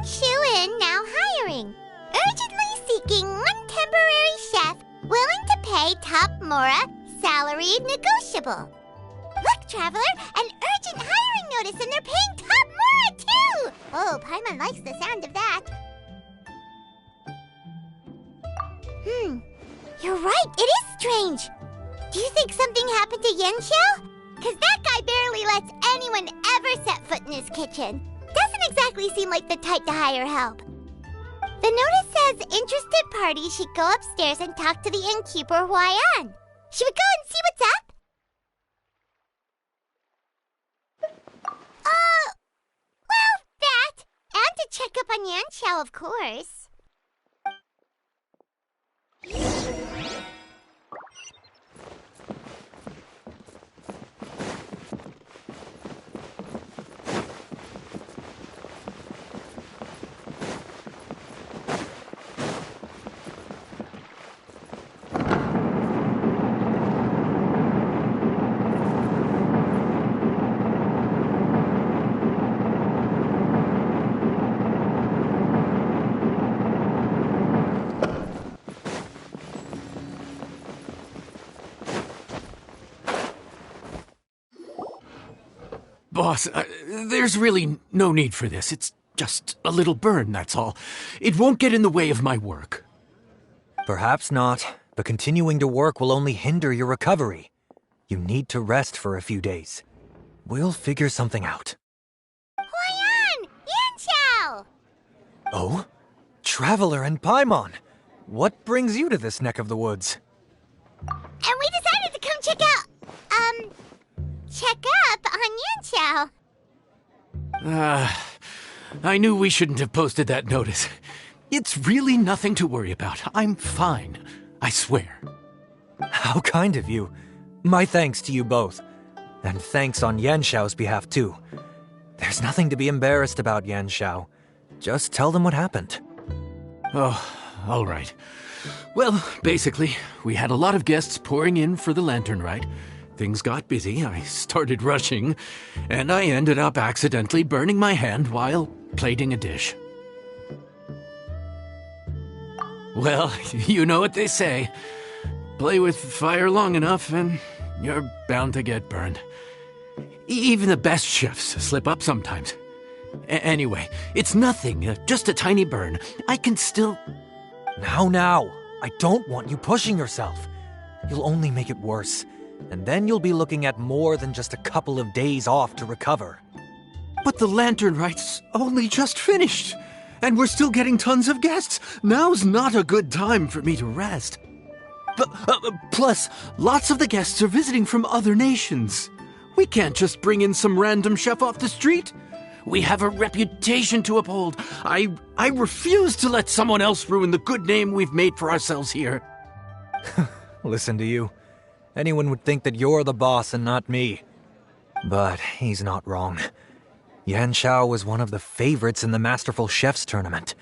Shu-in now hiring. Urgently seeking one temporary chef willing to pay top Mora, salary negotiable. Look, Traveler, an urgent hiring notice and they're paying top Mora too! Oh, Paimon likes the sound of that. You're right, it is strange. Do you think something happened to Yanxiao? Because that guy barely lets anyone ever set foot in his kitchen. Doesn't exactly seem like the type to hire help. The notice says interested parties should go upstairs and talk to the innkeeper Huayan. Should we go and see what's up? Well, that. And to check up on Yanxiao, of course. Boss, there's really no need for this. It's just a little burn, that's all. It won't get in the way of my work. Perhaps not, but continuing to work will only hinder your recovery. You need to rest for a few days. We'll figure something out. Huayan! Yanxiao! Oh? Traveler and Paimon! What brings you to this neck of the woods? And we decided to come check up on Yanxiao. I knew we shouldn't have posted that notice. It's really nothing to worry about. I'm fine. I swear. How kind of you. My thanks to you both. And thanks on Yanxiao's behalf, too. There's nothing to be embarrassed about, Yanxiao. Just tell them what happened. Oh, all right. Well, basically, we had a lot of guests pouring in for the lantern ride. Things got busy, I started rushing, and I ended up accidentally burning my hand while plating a dish. Well, you know what they say. Play with fire long enough and you're bound to get burned. Even the best chefs slip up sometimes. Anyway, it's nothing, just a tiny burn. I can still... Now, I don't want you pushing yourself. You'll only make it worse. And then you'll be looking at more than just a couple of days off to recover. But the lantern ride's only just finished. And we're still getting tons of guests. Now's not a good time for me to rest. Plus, lots of the guests are visiting from other nations. We can't just bring in some random chef off the street. We have a reputation to uphold. I refuse to let someone else ruin the good name we've made for ourselves here. Listen to you. Anyone would think that you're the boss and not me. But he's not wrong. Yanxiao was one of the favorites in the Masterful Chefs tournament.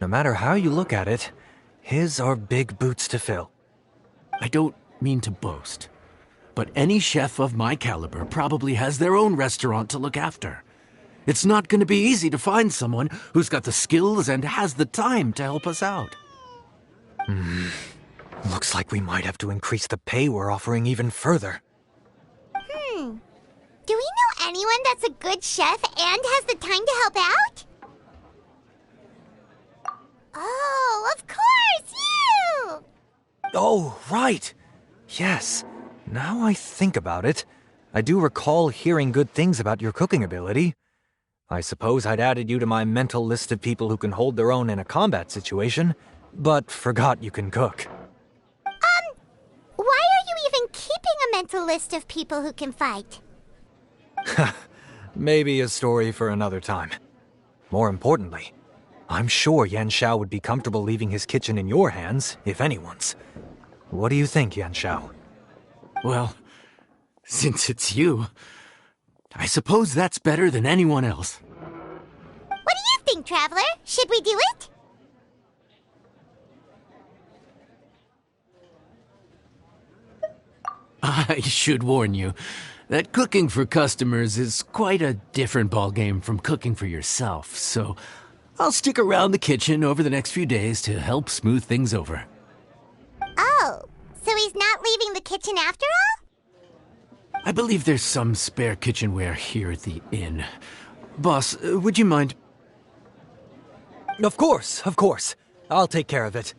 No matter how you look at it, his are big boots to fill. I don't mean to boast, but any chef of my caliber probably has their own restaurant to look after. It's not going to be easy to find someone who's got the skills and has the time to help us out. Looks like we might have to increase the pay we're offering even further. Do we know anyone that's a good chef and has the time to help out? Oh, of course, you! Oh, right. Yes. Now I think about it, I do recall hearing good things about your cooking ability. I suppose I'd added you to my mental list of people who can hold their own in a combat situation, but forgot you can cook. Why are you even keeping a mental list of people who can fight? Maybe a story for another time. More importantly, I'm sure Yanxiao would be comfortable leaving his kitchen in your hands, if anyone's. What do you think, Yanxiao? Well, since it's you, I suppose that's better than anyone else. What do you think, Traveler? Should we do it? I should warn you that cooking for customers is quite a different ballgame from cooking for yourself, so I'll stick around the kitchen over the next few days to help smooth things over. Oh, so he's not leaving the kitchen after all? I believe there's some spare kitchenware here at the inn. Boss, would you mind? Of course, of course. I'll take care of it.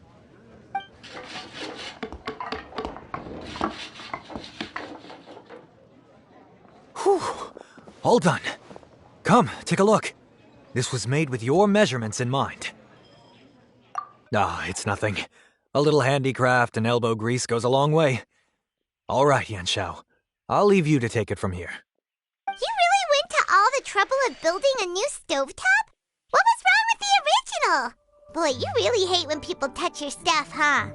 Whew. All done. Come, take a look. This was made with your measurements in mind. Ah, it's nothing. A little handicraft and elbow grease goes a long way. All right, Yanxiao. I'll leave you to take it from here. You really went to all the trouble of building a new stovetop? What was wrong with the original? Boy, you really hate when people touch your stuff, huh?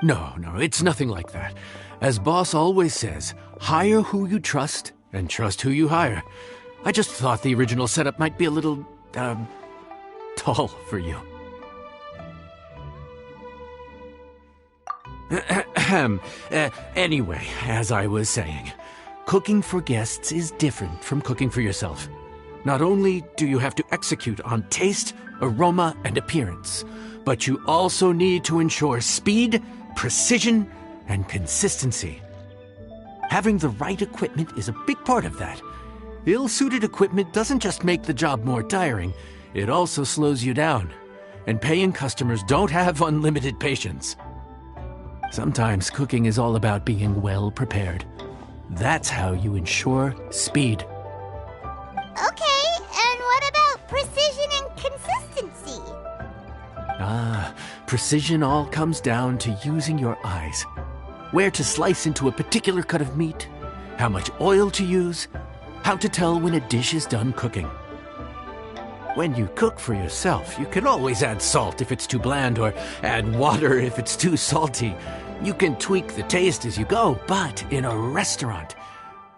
No, it's nothing like that. As Boss always says, hire who you trust and trust who you hire. I just thought the original setup might be a little, tall for you. Anyway, as I was saying, cooking for guests is different from cooking for yourself. Not only do you have to execute on taste, aroma, and appearance, but you also need to ensure speed, precision, and consistency. Having the right equipment is a big part of that. Ill-suited equipment doesn't just make the job more tiring, it also slows you down. And paying customers don't have unlimited patience. Sometimes cooking is all about being well prepared. That's how you ensure speed. Okay, and what about precision and consistency? Precision all comes down to using your eyes. Where to slice into a particular cut of meat, how much oil to use, how to tell when a dish is done cooking. When you cook for yourself, you can always add salt if it's too bland or add water if it's too salty. You can tweak the taste as you go, but in a restaurant,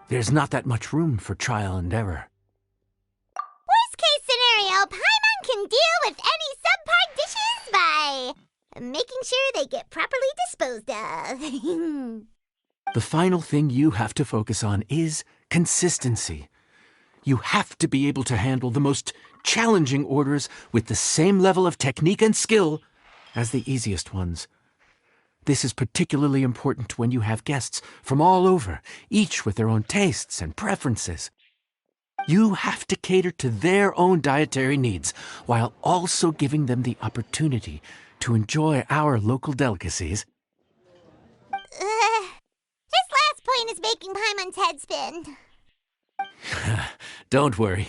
there's not that much room for trial and error. Worst case scenario, Paimon can deal with any subpar dishes by making sure they get properly disposed of. The final thing you have to focus on is consistency. You have to be able to handle the most challenging orders with the same level of technique and skill as the easiest ones. This is particularly important when you have guests from all over, each with their own tastes and preferences. You have to cater to their own dietary needs while also giving them the opportunity to enjoy our local delicacies. This last point is making Paimon's head spin. Don't worry.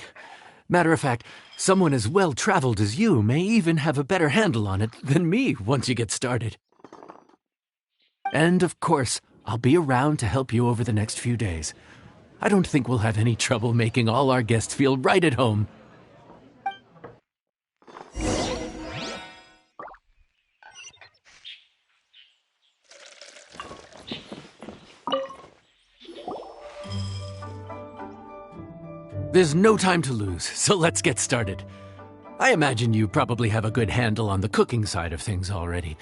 Matter of fact, someone as well-traveled as you may even have a better handle on it than me once you get started. And of course, I'll be around to help you over the next few days. I don't think we'll have any trouble making all our guests feel right at home. There's no time to lose, so let's get started. I imagine you probably have a good handle on the cooking side of things already.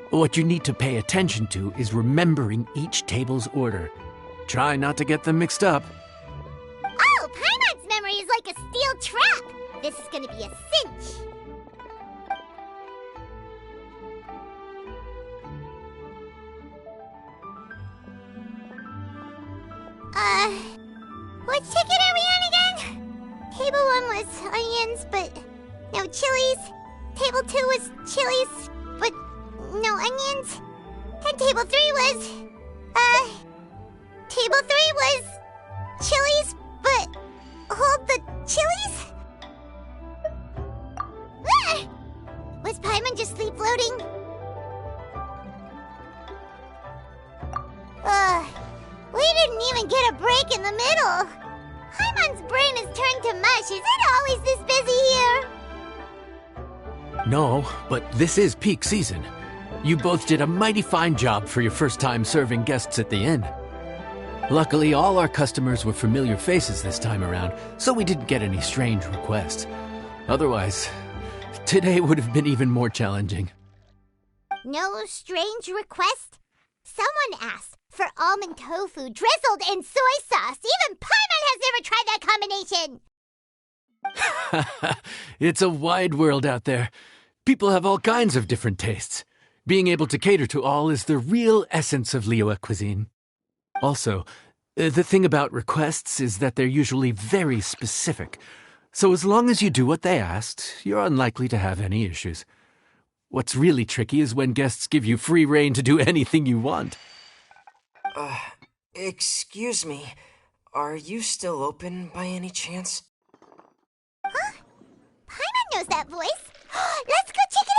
What you need to pay attention to is remembering each table's order. Try not to get them mixed up. Oh, Paimon's memory is like a steel trap. This is gonna be a cinch. Which ticket are we on again? Table 1 was onions, but no chilies. Table 2 was chilies, but no onions. And table 3 was, table 3 was chilies, but hold the chilies? Ah! Was Paimon just sleep floating? We didn't even get a break in the middle. Paimon's brain has turned to mush. Is it always this busy here? No, but this is peak season. You both did a mighty fine job for your first time serving guests at the inn. Luckily, all our customers were familiar faces this time around, so we didn't get any strange requests. Otherwise, today would have been even more challenging. No strange request? Someone asked for almond tofu drizzled in soy sauce. Even Paimon has never tried that combination. It's a wide world out there. People have all kinds of different tastes. Being able to cater to all is the real essence of Liyue cuisine. Also, the thing about requests is that they're usually very specific. So as long as you do what they asked, you're unlikely to have any issues. What's really tricky is when guests give you free rein to do anything you want. Excuse me. Are you still open by any chance? Huh? Paimon knows that voice. Let's go check it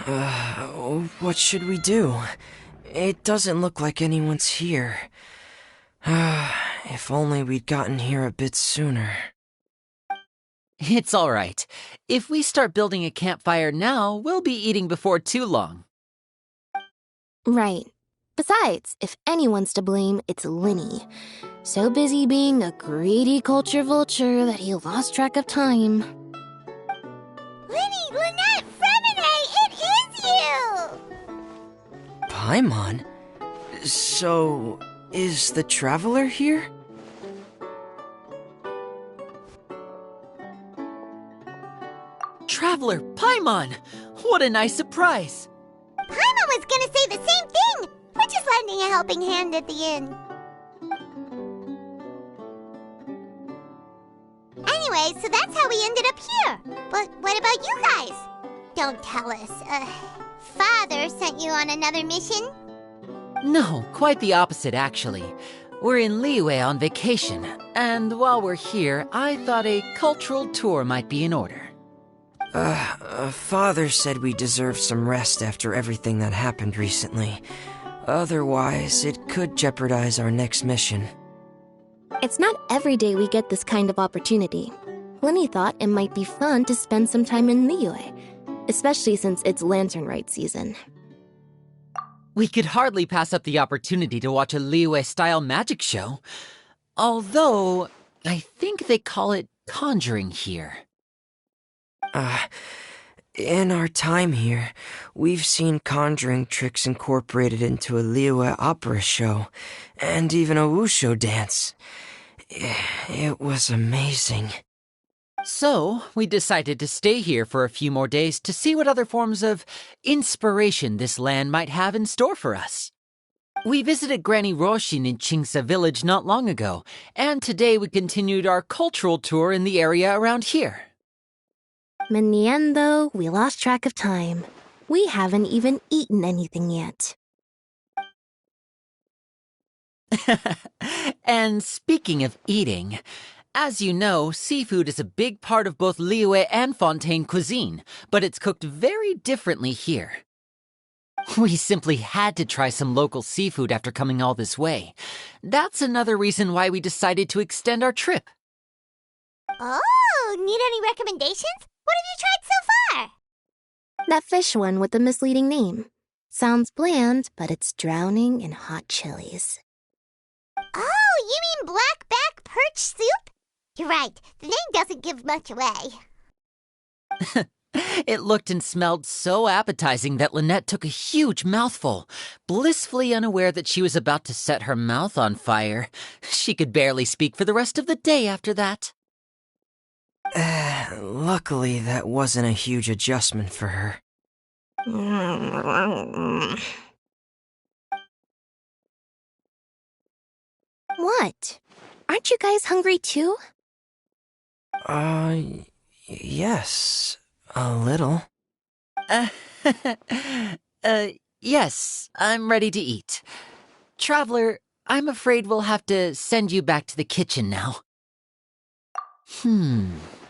out! What should we do? It doesn't look like anyone's here. If only we'd gotten here a bit sooner. It's all right. If we start building a campfire now, we'll be eating before too long. Right. Besides, if anyone's to blame, it's Linny. So busy being a greedy culture vulture that he lost track of time. Linny, Lynette, Fremine, it is you! Paimon? So, is the Traveler here? Traveler, Paimon! What a nice surprise! Paimon was gonna say the same thing! We're just lending a helping hand at the inn. Anyway, so that's how we ended up here. But what about you guys? Don't tell us. Father sent you on another mission? No, quite the opposite, actually. We're in Liyue on vacation, and while we're here, I thought a cultural tour might be in order. Father said we deserve some rest after everything that happened recently. Otherwise, it could jeopardize our next mission. It's not every day we get this kind of opportunity. Linny thought it might be fun to spend some time in Liyue, especially since it's Lantern Rite season. We could hardly pass up the opportunity to watch a Liyue-style magic show. Although, I think they call it conjuring here. In our time here, we've seen conjuring tricks incorporated into a Liyue opera show, and even a wushu dance. It was amazing. So, we decided to stay here for a few more days to see what other forms of inspiration this land might have in store for us. We visited Granny Roshin in Chingsa village not long ago, and today we continued our cultural tour in the area around here. In the end, though, we lost track of time. We haven't even eaten anything yet. And speaking of eating, as you know, seafood is a big part of both Liyue and Fontaine cuisine, but it's cooked very differently here. We simply had to try some local seafood after coming all this way. That's another reason why we decided to extend our trip. Oh, need any recommendations? What have you tried so far? That fish one with the misleading name. Sounds bland, but it's drowning in hot chilies. Oh, you mean blackback perch soup? You're right, the name doesn't give much away. It looked and smelled so appetizing that Lynette took a huge mouthful, blissfully unaware that she was about to set her mouth on fire. She could barely speak for the rest of the day after that. Luckily, that wasn't a huge adjustment for her. What? Aren't you guys hungry too? Yes, a little. Yes, I'm ready to eat. Traveler, I'm afraid we'll have to send you back to the kitchen now.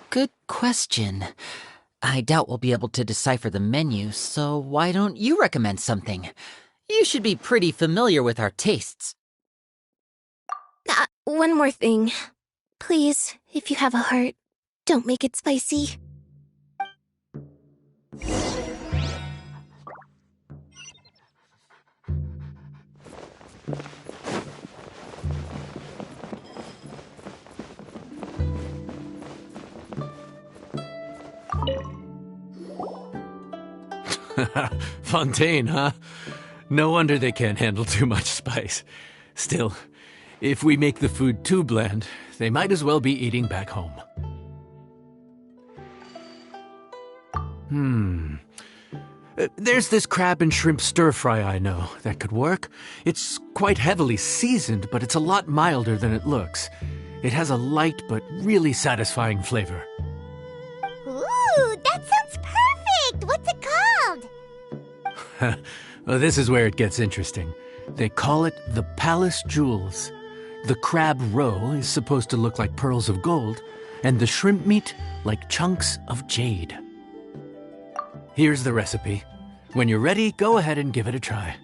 Good question. I doubt we'll be able to decipher the menu, so why don't you recommend something? You should be pretty familiar with our tastes. One more thing. Please, if you have a heart, don't make it spicy. Fontaine, huh? No wonder they can't handle too much spice. Still, If we make the food too bland, they might as well be eating back home. There's this crab and shrimp stir-fry I know that could work. It's quite heavily seasoned, but it's a lot milder than it looks. It has a light but really satisfying flavor. Ooh, that sounds perfect! What's it called? Well, this is where it gets interesting. They call it the Palace Jewels. The crab roe is supposed to look like pearls of gold, and the shrimp meat like chunks of jade. Here's the recipe. When you're ready, go ahead and give it a try.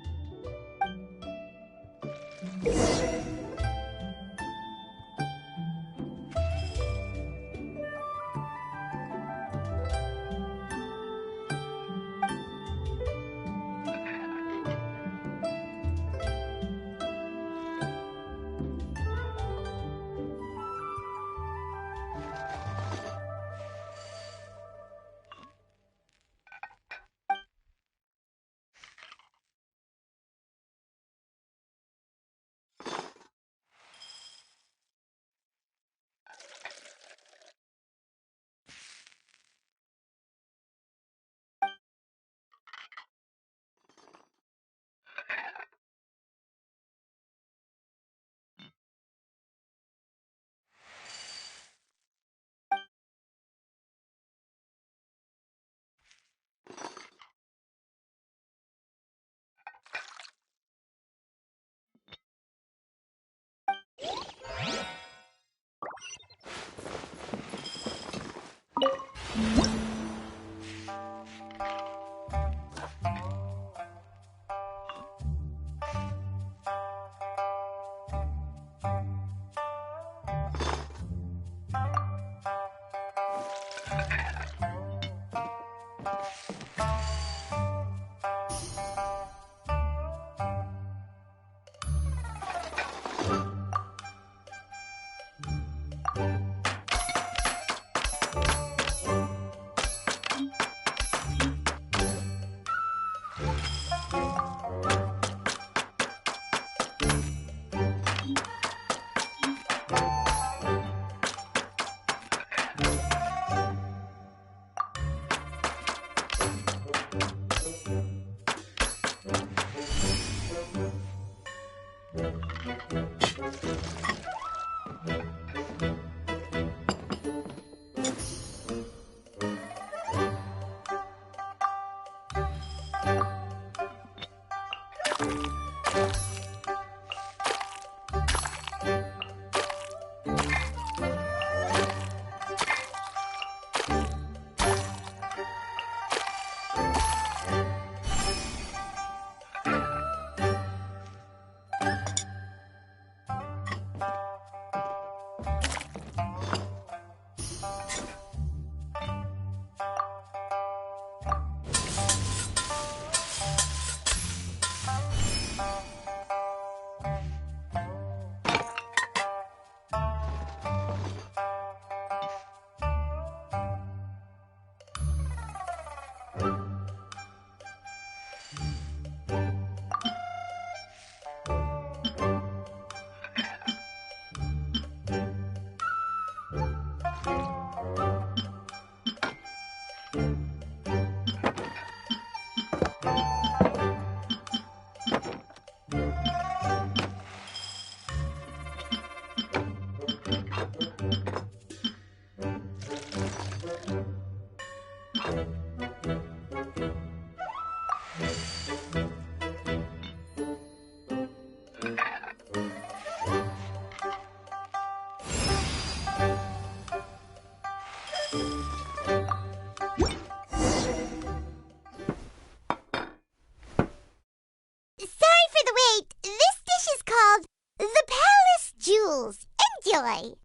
Sorry for the wait. This dish is called the Palace Jewels. Enjoy.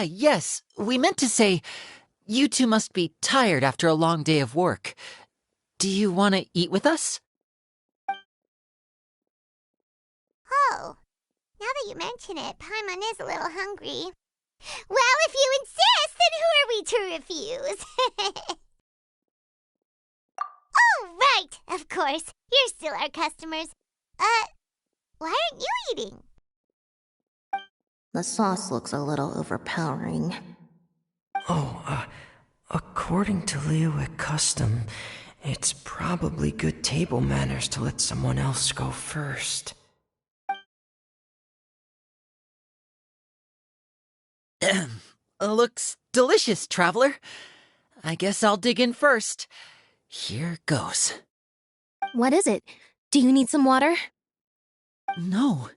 Yes, we meant to say, you two must be tired after a long day of work. Do you want to eat with us? Oh, Now that you mention it, Paimon is a little hungry. Well, if you insist, then who are we to refuse? Oh, right, of course. You're still our customers. Why aren't you eating? The sauce looks a little overpowering. Oh, according to Liyue custom, it's probably good table manners to let someone else go first. Looks delicious, traveler. I guess I'll dig in first. Here goes. What is it? Do you need some water? No,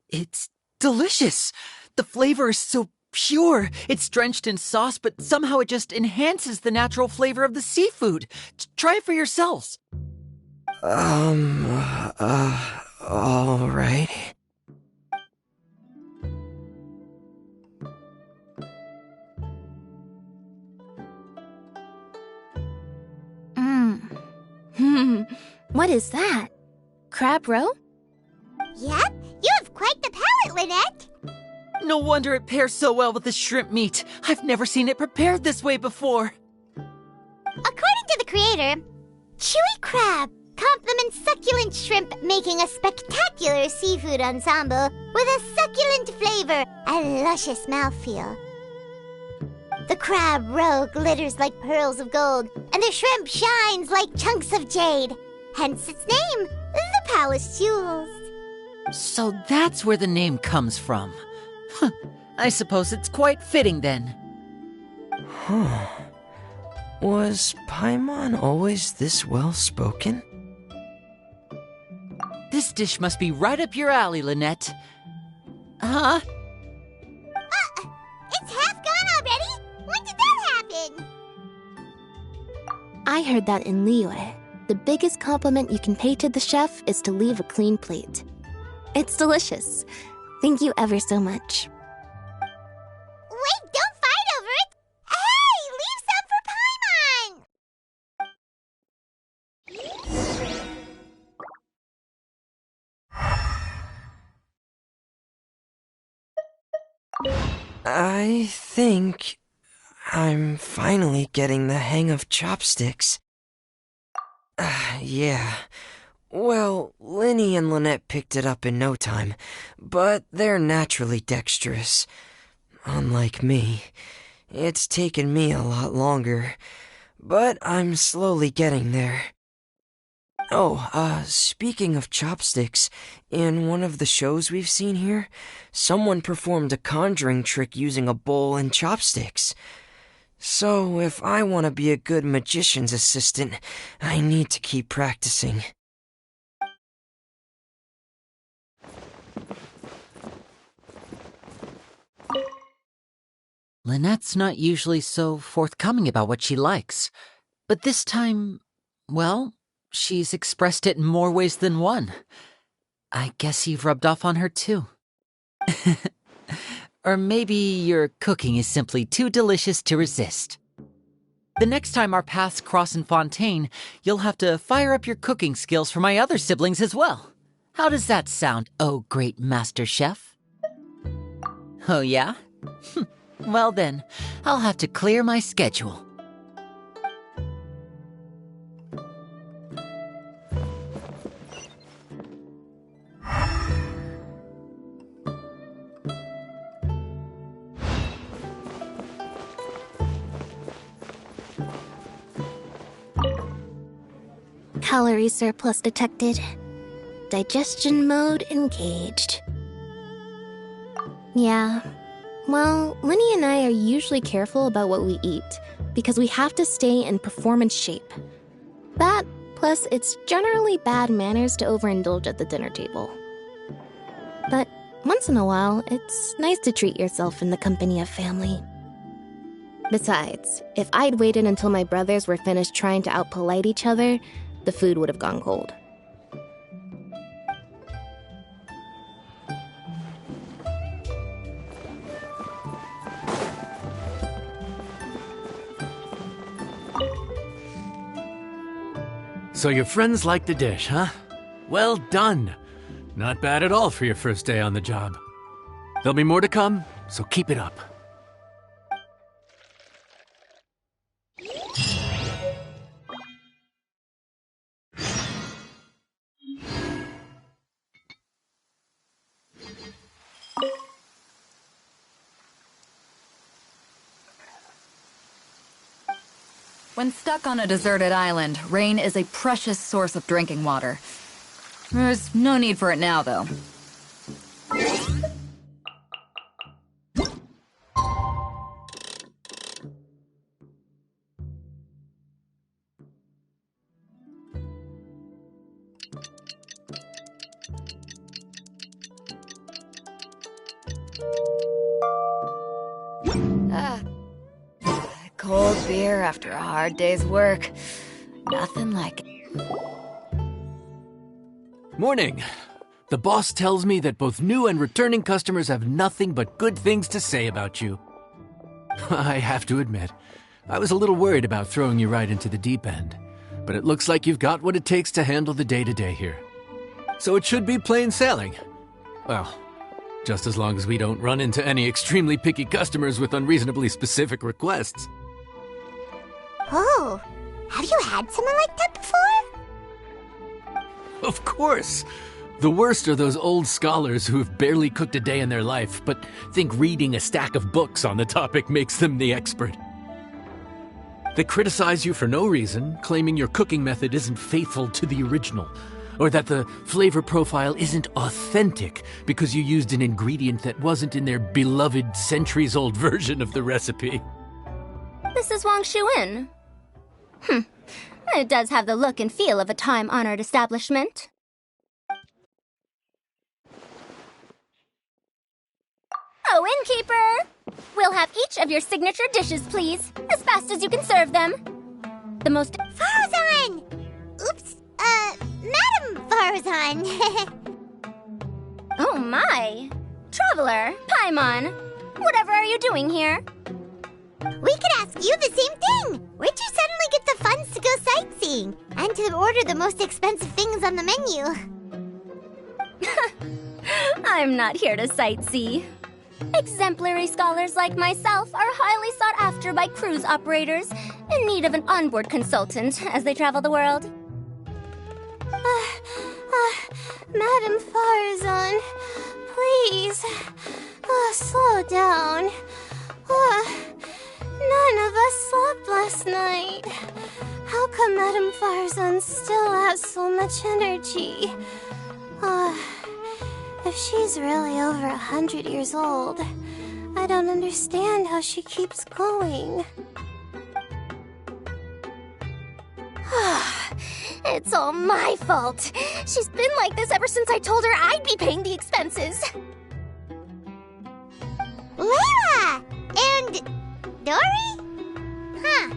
it's delicious. The flavor is so pure. It's drenched in sauce, but somehow it just enhances the natural flavor of the seafood. Try it for yourselves. All right. What is that? Crab roe? Yep, you have quite the palate, Lynette. No wonder it pairs so well with the shrimp meat. I've never seen it prepared this way before. According to the creator, chewy crab complements succulent shrimp, making a spectacular seafood ensemble with a succulent flavor and luscious mouthfeel. The crab roe glitters like pearls of gold, and the shrimp shines like chunks of jade. Hence its name, the Palace Jewels. So that's where the name comes from. Huh. I suppose it's quite fitting then. Huh. Was Paimon always this well-spoken? This dish must be right up your alley, Lynette. Huh? It's half gone already? When did that happen? I heard that in Liyue, the biggest compliment you can pay to the chef is to leave a clean plate. It's delicious. Thank you ever so much. Wait, don't fight over it! Hey, leave some for Paimon! I think I'm finally getting the hang of chopsticks. Yeah. Well, Linny and Lynette picked it up in no time, but they're naturally dexterous. Unlike me, it's taken me a lot longer, but I'm slowly getting there. Oh, speaking of chopsticks, in one of the shows we've seen here, someone performed a conjuring trick using a bowl and chopsticks. So, if I want to be a good magician's assistant, I need to keep practicing. Lynette's not usually so forthcoming about what she likes. But this time, well, she's expressed it in more ways than one. I guess you've rubbed off on her too. Or maybe your cooking is simply too delicious to resist. The next time our paths cross in Fontaine, you'll have to fire up your cooking skills for my other siblings as well. How does that sound, oh great master chef? Oh yeah? Well then, I'll have to clear my schedule. Calorie surplus detected. Digestion mode engaged. Yeah. Well, Linny and I are usually careful about what we eat because we have to stay in performance shape. That, plus it's generally bad manners to overindulge at the dinner table. But once in a while, it's nice to treat yourself in the company of family. Besides, if I'd waited until my brothers were finished trying to out-polite each other, the food would have gone cold. So your friends like the dish, huh? Well done. Not bad at all for your first day on the job. There'll be more to come, so keep it up. When stuck on a deserted island, rain is a precious source of drinking water. There's no need for it now, though. Cold beer after a hard day's work. Nothing like it. Morning. The boss tells me that both new and returning customers have nothing but good things to say about you. I have to admit, I was a little worried about throwing you right into the deep end, but it looks like you've got what it takes to handle the day-to-day here. So it should be plain sailing. Well, just as long as we don't run into any extremely picky customers with unreasonably specific requests. Oh, have you had someone like that before? Of course! The worst are those old scholars who have barely cooked a day in their life, but think reading a stack of books on the topic makes them the expert. They criticize you for no reason, claiming your cooking method isn't faithful to the original, or that the flavor profile isn't authentic because you used an ingredient that wasn't in their beloved centuries-old version of the recipe. This is Wang Shuin. It does have the look and feel of a time-honored establishment. Oh, innkeeper! We'll have each of your signature dishes, please, as fast as you can serve them. The most... Farazan! Oops, Madam Farazan. Oh my! Traveler, Paimon, whatever are you doing here? We could ask you the same thing. Where'd you suddenly get the funds to go sightseeing? And to order the most expensive things on the menu? I'm not here to sightsee. Exemplary scholars like myself are highly sought after by cruise operators in need of an onboard consultant as they travel the world. Madam Farazan, please, slow down. None of us slept last night. How come Madam Farazan still has so much energy? If she's really over 100 years old, I don't understand how she keeps going. It's all my fault. She's been like this ever since I told her I'd be paying the expenses. Layla! And Dory? Huh.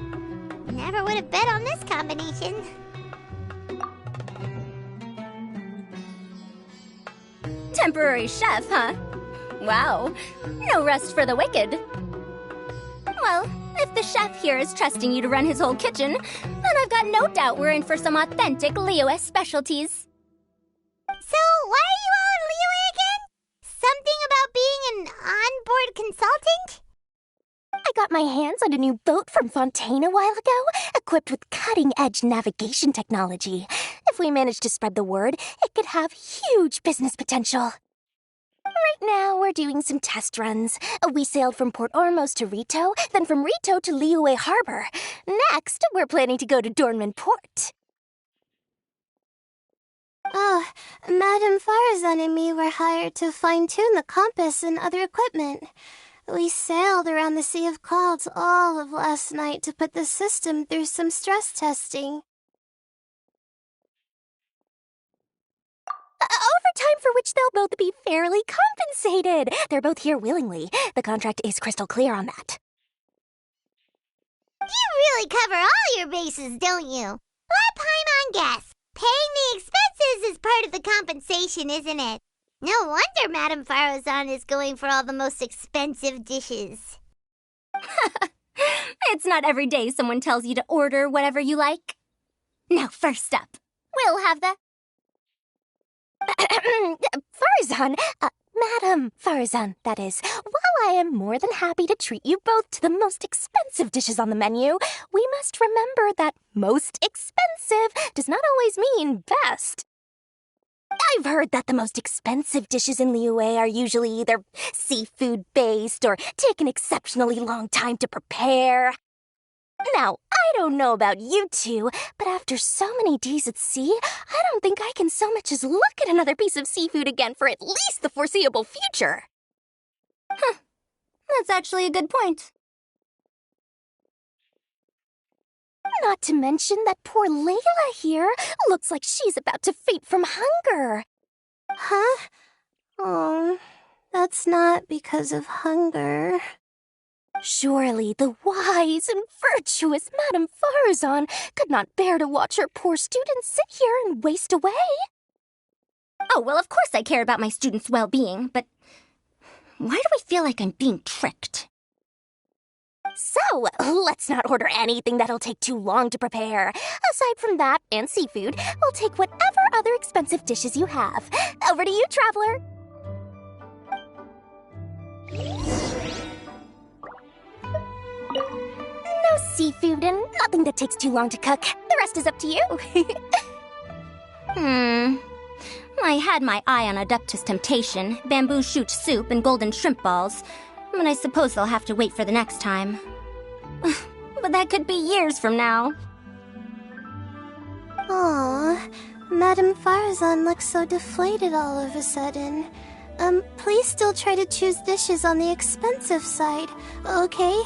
Never would have bet on this combination. Temporary chef, huh? Wow. No rest for the wicked. Well, if the chef here is trusting you to run his whole kitchen, then I've got no doubt we're in for some authentic Liyue specialties. So, why are you all in Liyue again? Something about being an onboard consultant? I got my hands on a new boat from Fontaine a while ago, equipped with cutting-edge navigation technology. If we manage to spread the word, it could have huge business potential. Right now, we're doing some test runs. We sailed from Port Ormos to Rito, then from Rito to Liyue Harbor. Next, we're planning to go to Dornman Port. Oh, Madam Farazan and me were hired to fine-tune the compass and other equipment. We sailed around the Sea of Clouds all of last night to put the system through some stress testing. Overtime for which they'll both be fairly compensated. They're both here willingly. The contract is crystal clear on that. You really cover all your bases, don't you? Let Paimon guess. Paying the expenses is part of the compensation, isn't it? No wonder Madame Farazan is going for all the most expensive dishes. It's not every day someone tells you to order whatever you like. Now, first up, we'll have the Farazan, Madam Farazan, that is. While I am more than happy to treat you both to the most expensive dishes on the menu, we must remember that most expensive does not always mean best. I've heard that the most expensive dishes in Liyue are usually either seafood-based or take an exceptionally long time to prepare. Now, I don't know about you two, but after so many days at sea, I don't think I can so much as look at another piece of seafood again for at least the foreseeable future. That's actually a good point. Not to mention that poor Layla here looks like she's about to faint from hunger. Huh? Oh, that's not because of hunger. Surely the wise and virtuous Madame Farazan could not bear to watch her poor students sit here and waste away. Oh, well, of course I care about my students' well-being, but why do I feel like I'm being tricked? So, let's not order anything that'll take too long to prepare. Aside from that and seafood, we'll take whatever other expensive dishes you have. Over to you, traveler. No seafood and nothing that takes too long to cook. The rest is up to you. I had my eye on Adeptus Temptation, bamboo shoot soup, and golden shrimp balls, but I suppose they'll have to wait for the next time. But that could be years from now. Aw, Madame Farazan looks so deflated all of a sudden. Please still try to choose dishes on the expensive side, okay?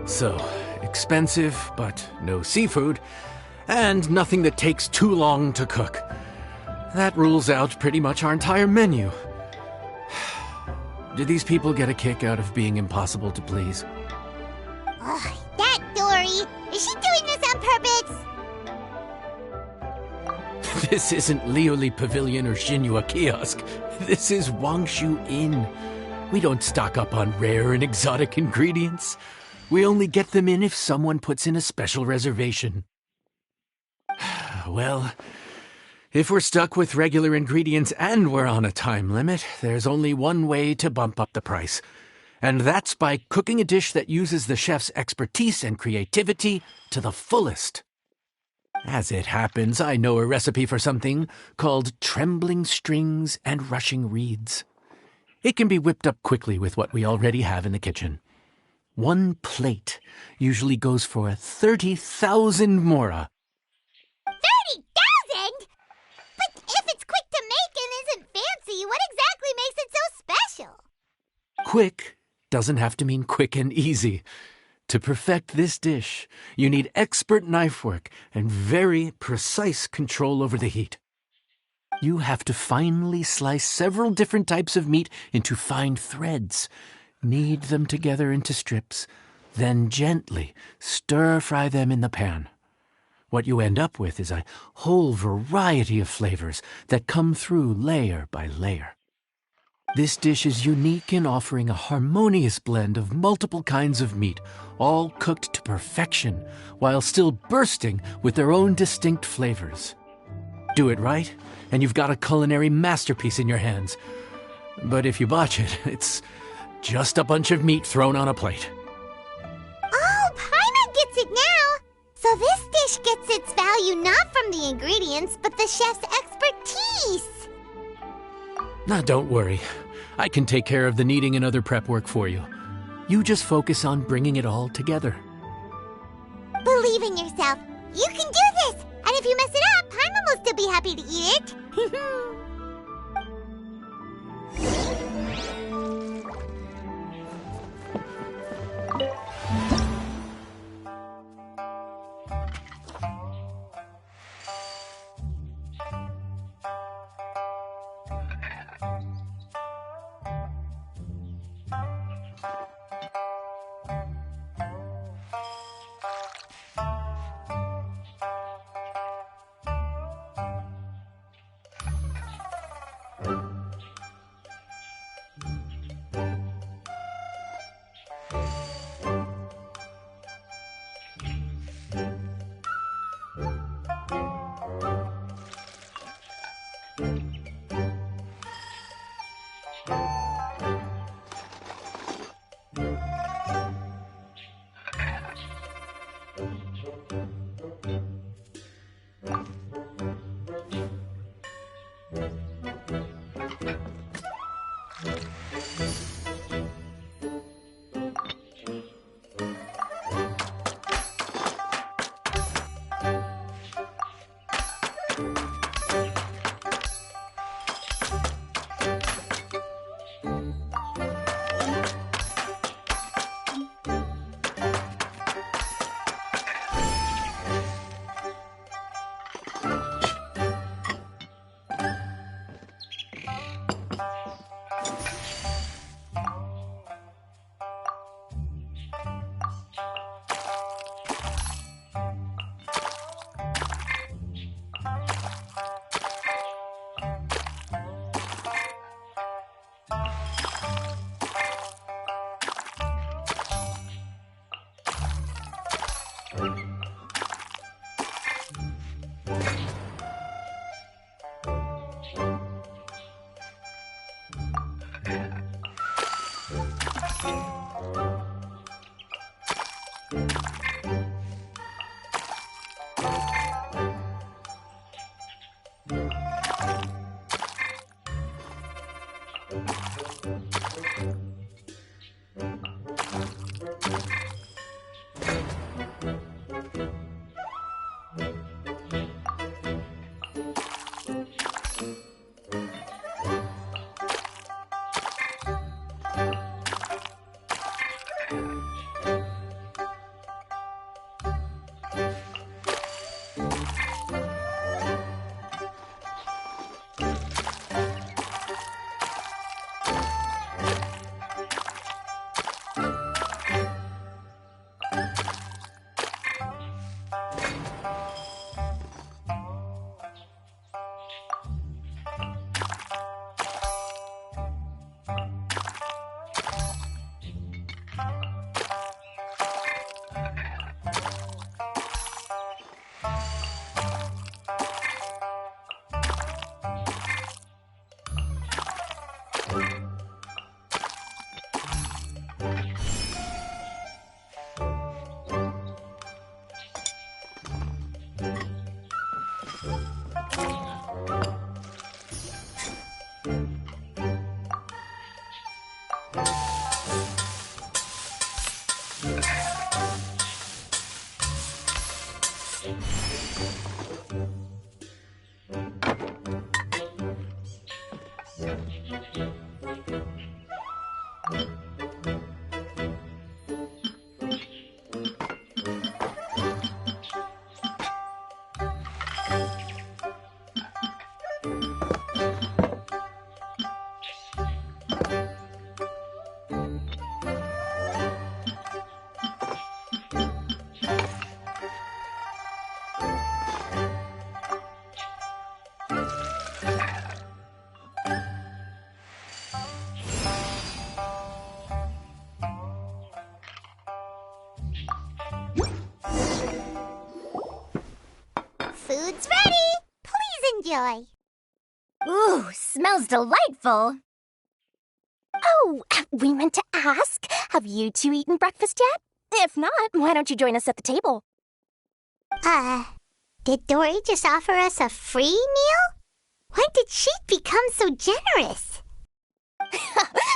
So, expensive, but no seafood, and nothing that takes too long to cook. That rules out pretty much our entire menu. Do these people get a kick out of being impossible to please? Ugh, that Dory! Is she doing this on purpose? This isn't Lioli Pavilion or Xinhua Kiosk. This is Wangshu Inn. We don't stock up on rare and exotic ingredients. We only get them in if someone puts in a special reservation. Well, if we're stuck with regular ingredients and we're on a time limit, there's only one way to bump up the price. And that's by cooking a dish that uses the chef's expertise and creativity to the fullest. As it happens, I know a recipe for something called trembling strings and rushing reeds. It can be whipped up quickly with what we already have in the kitchen. One plate usually goes for 30,000 mora. 30,000? But if it's quick to make and isn't fancy, what exactly makes it so special? Quick doesn't have to mean quick and easy. To perfect this dish, you need expert knife work and very precise control over the heat. You have to finely slice several different types of meat into fine threads, knead them together into strips, then gently stir-fry them in the pan. What you end up with is a whole variety of flavors that come through layer by layer. This dish is unique in offering a harmonious blend of multiple kinds of meat, all cooked to perfection, while still bursting with their own distinct flavors. Do it right, and you've got a culinary masterpiece in your hands. But if you botch it, it's just a bunch of meat thrown on a plate. Oh, Paimon gets it now! So this dish gets its value not from the ingredients, but the chef's expertise! Now, don't worry. I can take care of the kneading and other prep work for you. You just focus on bringing it all together. Believe in yourself. You can do this! And if you mess it up, Paimon will still be happy to eat it. Food's ready! Please enjoy. Ooh, smells delightful. Oh, we meant to ask, have you two eaten breakfast yet? If not, why don't you join us at the table? Did Dory just offer us a free meal? When did she become so generous?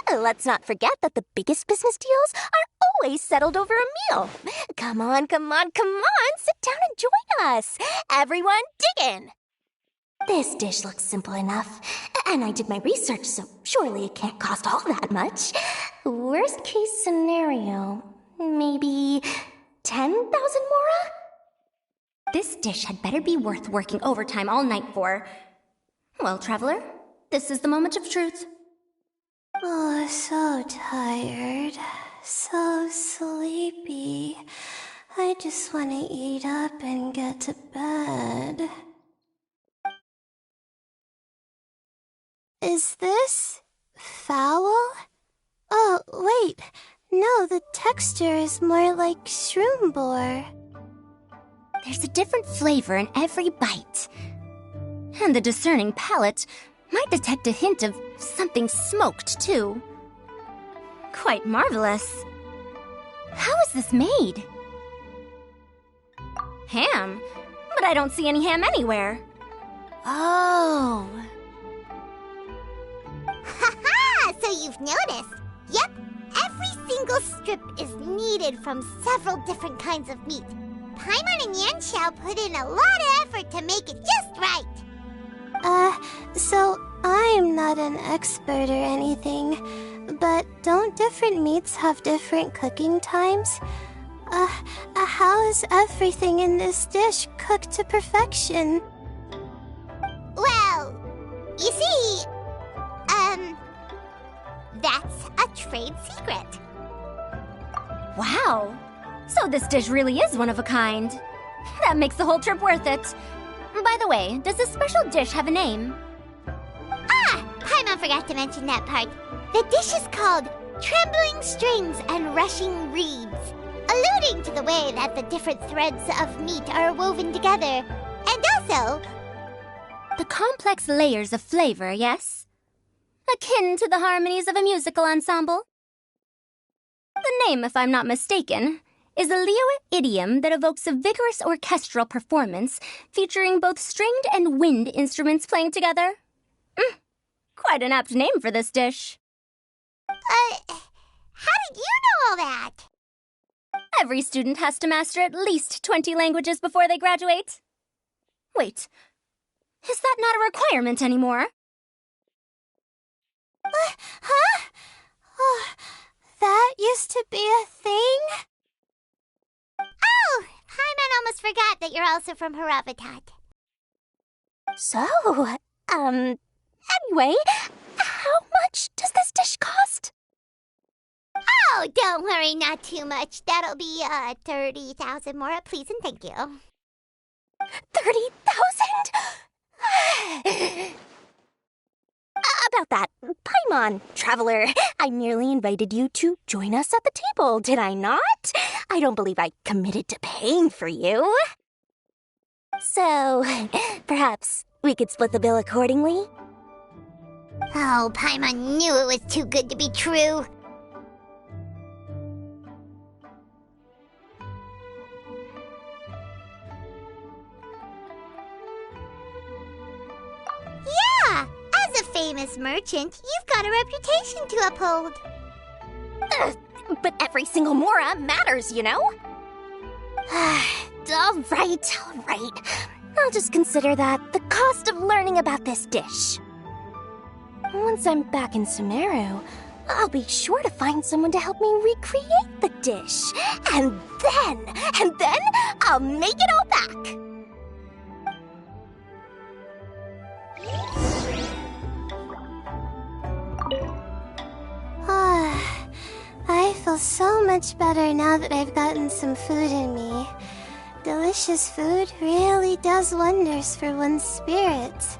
Let's not forget that the biggest business deals are always settled over a meal. Come on, sit down and join us. Everyone, dig in. This dish looks simple enough, and I did my research, so surely it can't cost all that much. Worst case scenario, maybe 10,000 mora? This dish had better be worth working overtime all night for. Well, traveler, this is the moment of truth. Oh, so tired. So sleepy. I just want to eat up and get to bed. Is this foul? Oh, wait. No, the texture is more like shroom boar. There's a different flavor in every bite. And the discerning palate might detect a hint of something smoked, too. Quite marvelous. How is this made? Ham? But I don't see any ham anywhere. Oh. Haha! So you've noticed. Yep, every single strip is kneaded from several different kinds of meat. Paimon and Yanxiao put in a lot of effort to make it just right. So I'm not an expert or anything, but don't different meats have different cooking times? How is everything in this dish cooked to perfection? Well, you see, that's a trade secret. Wow. So this dish really is one of a kind. That makes the whole trip worth it. By the way, does this special dish have a name? Paimon forgot to mention that part. The dish is called Trembling Strings and Rushing Reeds, alluding to the way that the different threads of meat are woven together, and also The complex layers of flavor, yes? Akin to the harmonies of a musical ensemble? The name, if I'm not mistaken, is a Liyue idiom that evokes a vigorous orchestral performance featuring both stringed and wind instruments playing together. Quite an apt name for this dish. how did you know all that? Every student has to master at least 20 languages before they graduate. Wait, is that not a requirement anymore? Huh? Oh, that used to be a thing? Oh, Paimon almost forgot that you're also from Haravatat. So, anyway, how much does this dish cost? Oh, don't worry, not too much. That'll be, 30,000 more, please and thank you. 30,000? About that, Paimon, traveler, I merely invited you to join us at the table, did I not? I don't believe I committed to paying for you. So, perhaps we could split the bill accordingly? Oh, Paimon knew it was too good to be true. Yeah, as a famous merchant, you've got a reputation to uphold. But every single mora matters, you know? All right. I'll just consider that the cost of learning about this dish. Once I'm back in Sumeru, I'll be sure to find someone to help me recreate the dish. And then I'll make it all back. I feel so much better now that I've gotten some food in me. Delicious food really does wonders for one's spirits.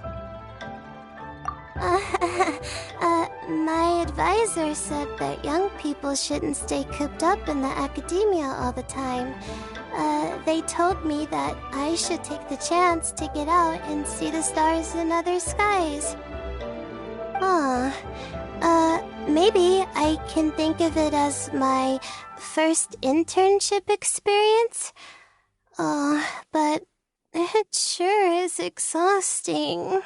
My advisor said that young people shouldn't stay cooped up in the academia all the time. They told me that I should take the chance to get out and see the stars in other skies. Maybe I can think of it as my first internship experience. But it sure is exhausting.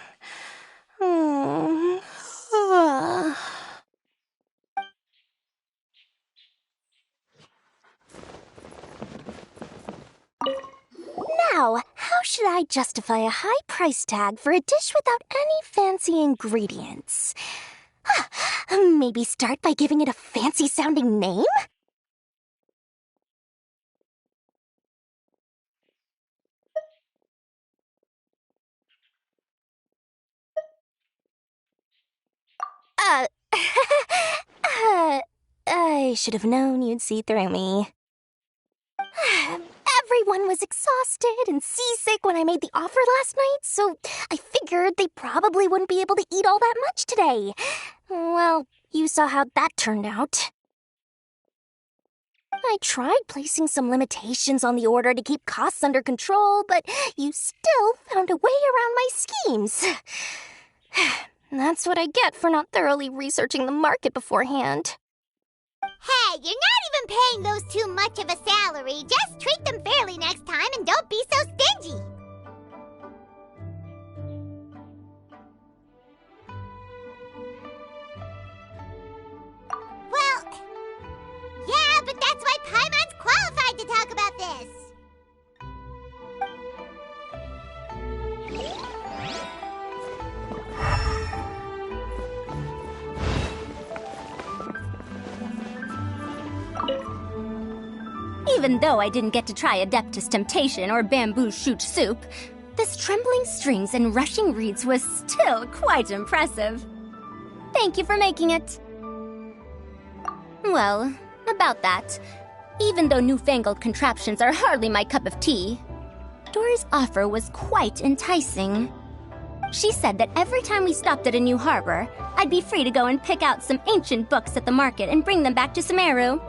Now, how should I justify a high price tag for a dish without any fancy ingredients? Maybe start by giving it a fancy-sounding name? I should have known you'd see through me. Everyone was exhausted and seasick when I made the offer last night, so I figured they probably wouldn't be able to eat all that much today. Well, you saw how that turned out. I tried placing some limitations on the order to keep costs under control, but you still found a way around my schemes. That's what I get for not thoroughly researching the market beforehand. Hey, you're not even paying those two much of a salary. Just treat them fairly next time and don't be so stingy. Well, yeah, but that's why Paimon's qualified to talk about this. Even though I didn't get to try Adeptus Temptation or Bamboo Shoot Soup, this trembling strings and rushing reeds was still quite impressive. Thank you for making it. Well, about that, even though newfangled contraptions are hardly my cup of tea, Dory's offer was quite enticing. She said that every time we stopped at a new harbor, I'd be free to go and pick out some ancient books at the market and bring them back to Sumeru.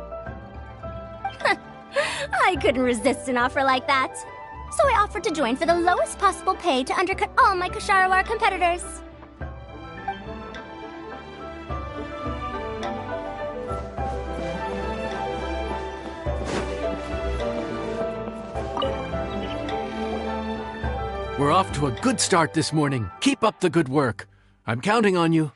I couldn't resist an offer like that, so I offered to join for the lowest possible pay to undercut all my Kasharawar competitors. We're off to a good start this morning. Keep up the good work. I'm counting on you.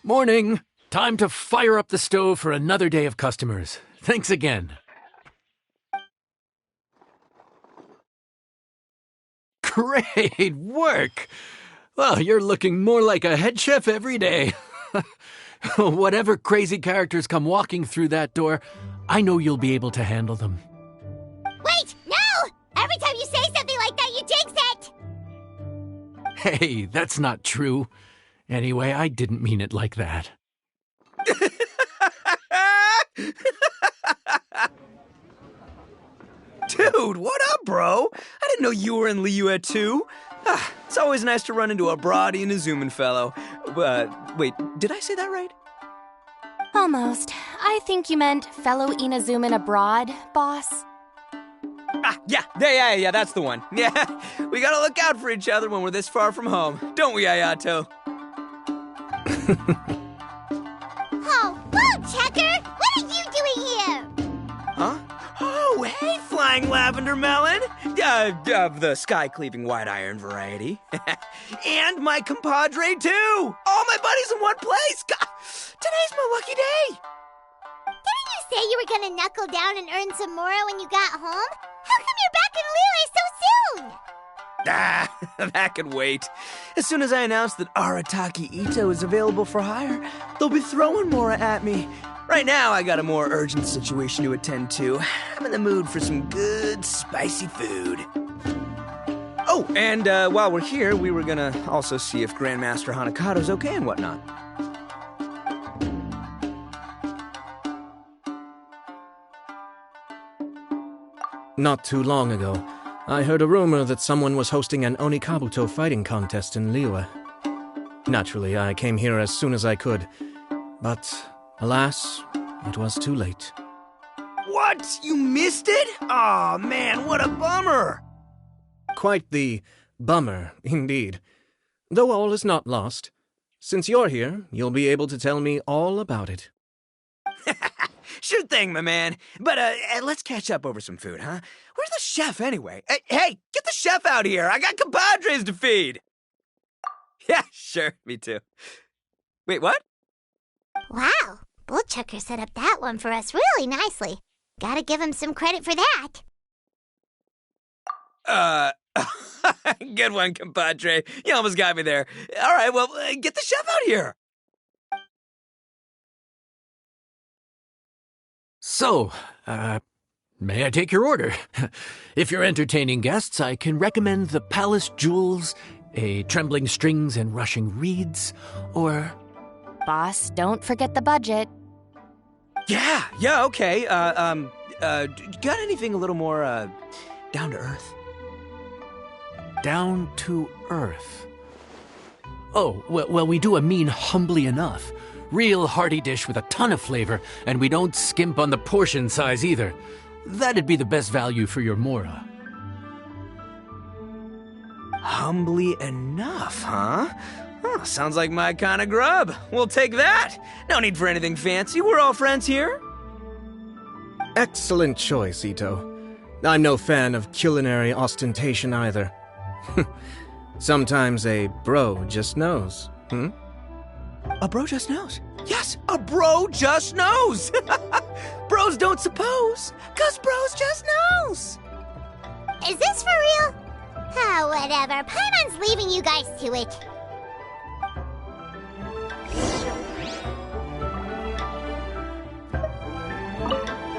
Morning! Time to fire up the stove for another day of customers. Thanks again. Great work! Well, you're looking more like a head chef every day. Whatever crazy characters come walking through that door, I know you'll be able to handle them. Wait, no! Every time you say something like that, you jinx it! Hey, that's not true. Anyway, I didn't mean it like that. Dude, what up, bro? I didn't know you were in Liyue too. It's always nice to run into a Brody and a Zoomin fellow. Wait, did I say that right? Almost. I think you meant fellow Inazuman abroad, boss. Yeah, that's the one. Yeah, we gotta look out for each other when we're this far from home. Don't we, Ayato? Oh, Boo Checker! What are you doing here? Huh? Oh, hey, Flying Lavender Melon! Of the sky-cleaving white iron variety. And my compadre, too! All my buddies in one place! God, today's my lucky day! Didn't you say you were gonna knuckle down and earn some more when you got home? How come you're back in Liyue so soon? That can wait. As soon as I announce that Arataki Ito is available for hire, they'll be throwing Mora at me. Right now, I got a more urgent situation to attend to. I'm in the mood for some good, spicy food. Oh, and while we're here, we were gonna also see if Grandmaster Hanakado's okay and whatnot. Not too long ago, I heard a rumor that someone was hosting an Onikabuto fighting contest in Liyue. Naturally, I came here as soon as I could, but alas, it was too late. What? You missed it? Aw, man, what a bummer! Quite the bummer, indeed. Though all is not lost. Since you're here, you'll be able to tell me all about it. Sure thing, my man. But let's catch up over some food, huh? Where's the chef, anyway? Hey, get the chef out here! I got compadres to feed! Sure, me too. Wait, what? Wow, Bullchucker set up that one for us really nicely. Gotta give him some credit for that. Good one, compadre. You almost got me there. All right, well, get the chef out here. So, may I take your order? If you're entertaining guests, I can recommend the Palace Jewels, a Trembling Strings and Rushing Reeds, or... Boss, don't forget the budget. Yeah, okay. Got anything a little more, down to earth? Down to earth. Oh, well, we do a mean humbly enough. Real hearty dish with a ton of flavor, and we don't skimp on the portion size either. That'd be the best value for your Mora. Humbly enough, huh? Oh, sounds like my kind of grub. We'll take that. No need for anything fancy. We're all friends here. Excellent choice, Ito. I'm no fan of culinary ostentation either. Sometimes a bro just knows, A bro just knows. Yes, a bro just knows. Bros don't suppose, 'cause bros just knows. Is this for real? Ah, whatever. Paimon's leaving you guys to it.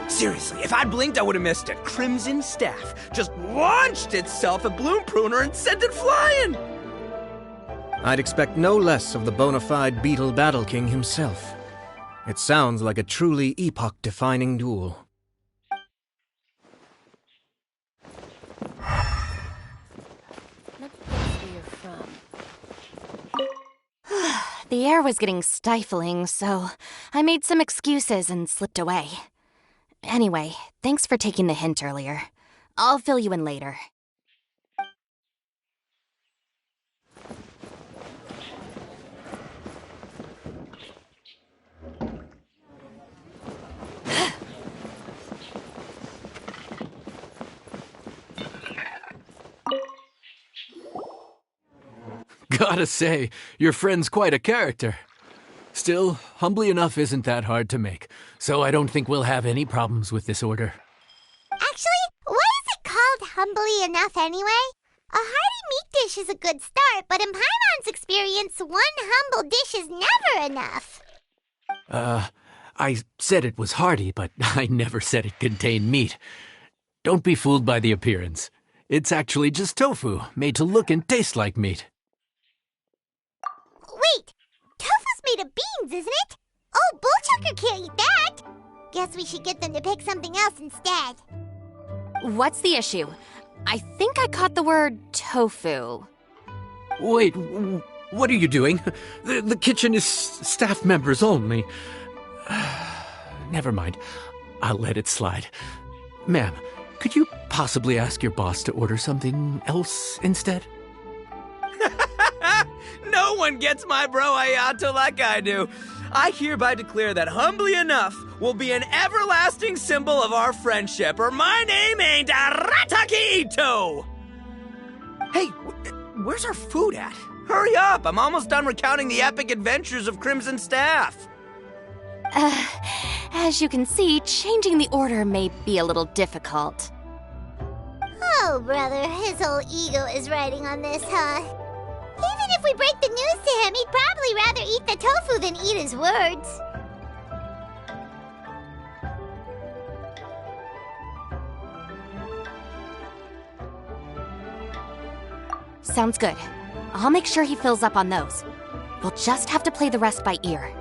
Seriously, if I'd blinked, I would have missed it. Crimson Staff just launched itself at Bloom Pruner and sent it flying. I'd expect no less of the bona fide Beetle Battle King himself. It sounds like a truly epoch-defining duel. The air was getting stifling, so I made some excuses and slipped away. Anyway, thanks for taking the hint earlier. I'll fill you in later. Gotta say, your friend's quite a character. Still, humbly enough isn't that hard to make, so I don't think we'll have any problems with this order. Actually, why is it called humbly enough anyway? A hearty meat dish is a good start, but in Paimon's experience, one humble dish is never enough. I said it was hearty, but I never said it contained meat. Don't be fooled by the appearance. It's actually just tofu, made to look and taste like meat. Wait, tofu's made of beans, isn't it? Oh, Bullchucker can't eat that. Guess we should get them to pick something else instead. What's the issue? I think I caught the word tofu. Wait, what are you doing? The kitchen is staff members only. Never mind. I'll let it slide. Ma'am, could you possibly ask your boss to order something else instead? No one gets my bro Ayato like I do. I hereby declare that humbly enough will be an everlasting symbol of our friendship, or my name ain't Arataki Ito! Hey, where's our food at? Hurry up, I'm almost done recounting the epic adventures of Crimson Staff. As you can see, changing the order may be a little difficult. Oh, brother, his whole ego is riding on this, huh? Even if we break the news to him, he'd probably rather eat the tofu than eat his words. Sounds good. I'll make sure he fills up on those. We'll just have to play the rest by ear.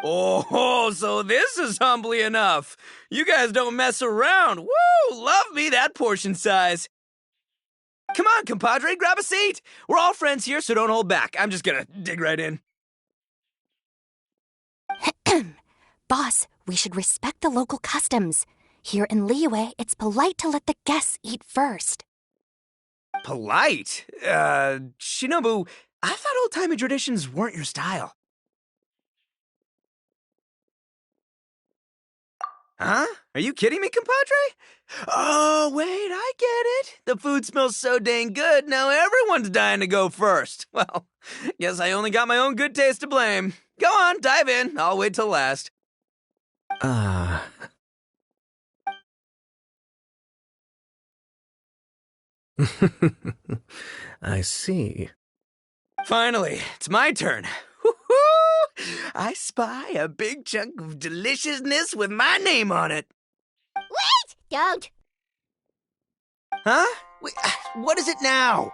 Oh, so this is humbly enough. You guys don't mess around. Woo! Love me that portion size. Come on, compadre, grab a seat. We're all friends here, so don't hold back. I'm just gonna dig right in. Boss, we should respect the local customs. Here in Liyue, it's polite to let the guests eat first. Polite? Shinobu, I thought old-timey traditions weren't your style. Huh? Are you kidding me, compadre? Oh, wait, I get it. The food smells so dang good, now everyone's dying to go first. Well, guess I only got my own good taste to blame. Go on, dive in. I'll wait till last. I see. Finally, it's my turn. Woo-hoo! I spy a big chunk of deliciousness with my name on it. Wait! Don't! Huh? Wait, what is it now?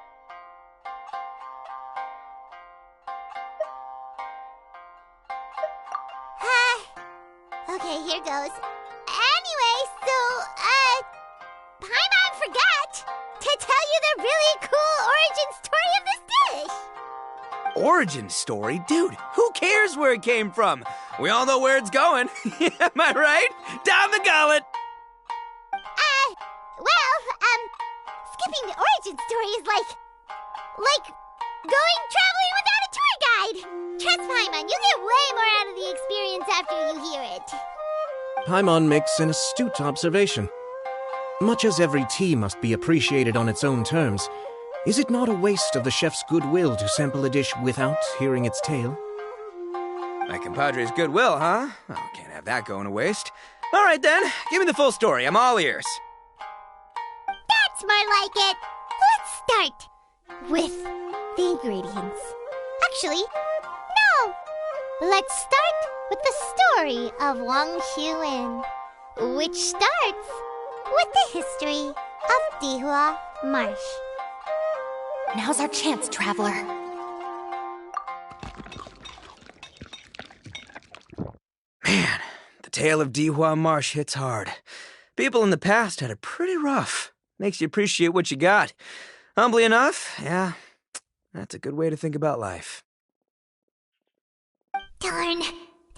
Okay, here goes. Anyway, so, Paimon forgot to tell you the really cool origin story of this dish. Origin story? Dude, who cares where it came from? We all know where it's going. Am I right? Down the gullet! Skipping the origin story is like going traveling without a tour guide. Trust Paimon, you get way more out of the experience after you hear it. Paimon makes an astute observation. Much as every tea must be appreciated on its own terms, is it not a waste of the chef's goodwill to sample a dish without hearing its tale? My compadre's goodwill, huh? Oh, can't have that going to waste. All right then, give me the full story. I'm all ears. That's more like it. Let's start with the ingredients. Actually, no. Let's start with the story of Wang Xuan, which starts with the history of Dihua Marsh. Now's our chance, traveler. Man, the tale of Dihua Marsh hits hard. People in the past had it pretty rough. Makes you appreciate what you got. Humbly enough, yeah, that's a good way to think about life. Darn,